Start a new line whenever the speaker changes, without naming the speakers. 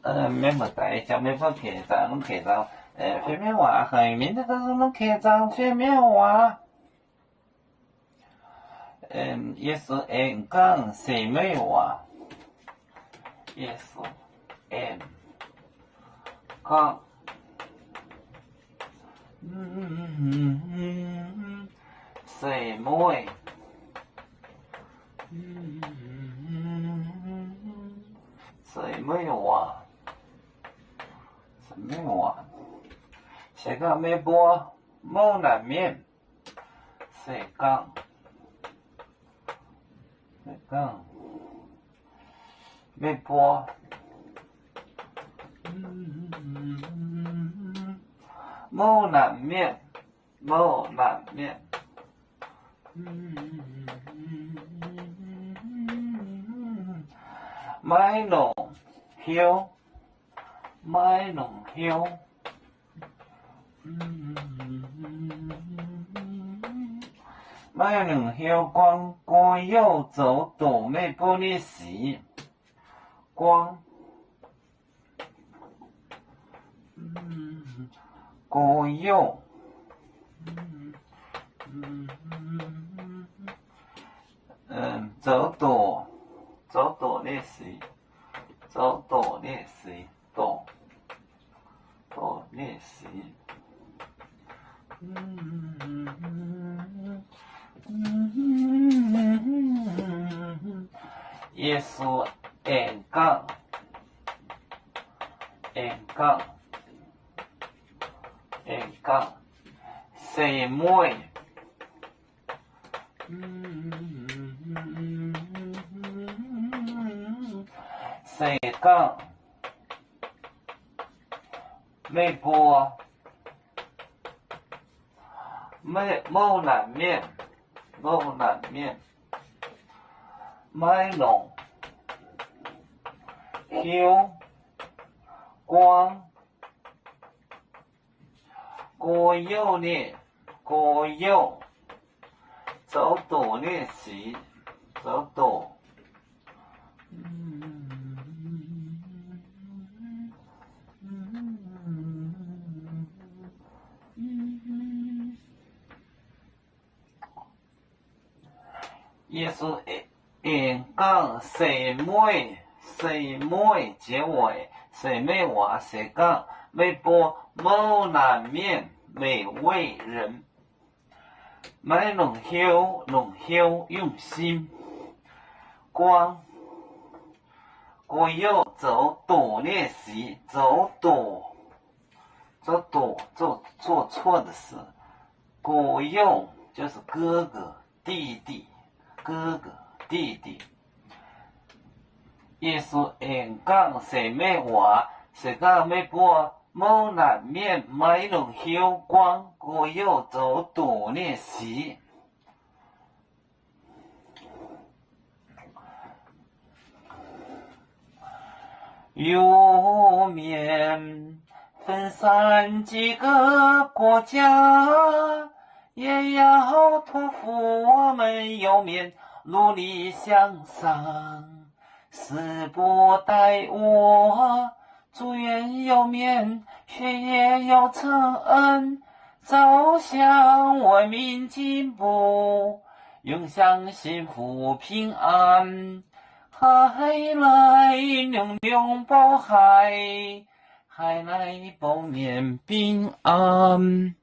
免问题，就免分客栈，拢客栈，phía bên ngoài hơi miễn đó nó客栈phía bên ngoài，也是讲西美话，也是讲，西美，西美话，西美话。西港没波，冇难免。西港，没波，冇难免，买农休，买农休光又走倒霉不离时，光又走倒逆时，耶稣讲，西妹，西讲，没波，冇难免，买农休光右呢，右走倒呢时，走倒。耶稣讲西妹结尾，西妹话是讲要播冇难免美味人，买农休用心，光又走倒逆时，做错的事，又就是哥哥弟弟。耶稣讲西美话是讲要播冇难免买农休光又走倒逆时。有面分散几个国家，也要托付我们有面努力向上，时不待我，祝愿有面学业有成恩，走向文明进步，永享幸福平安。海来龙保海来保面平安。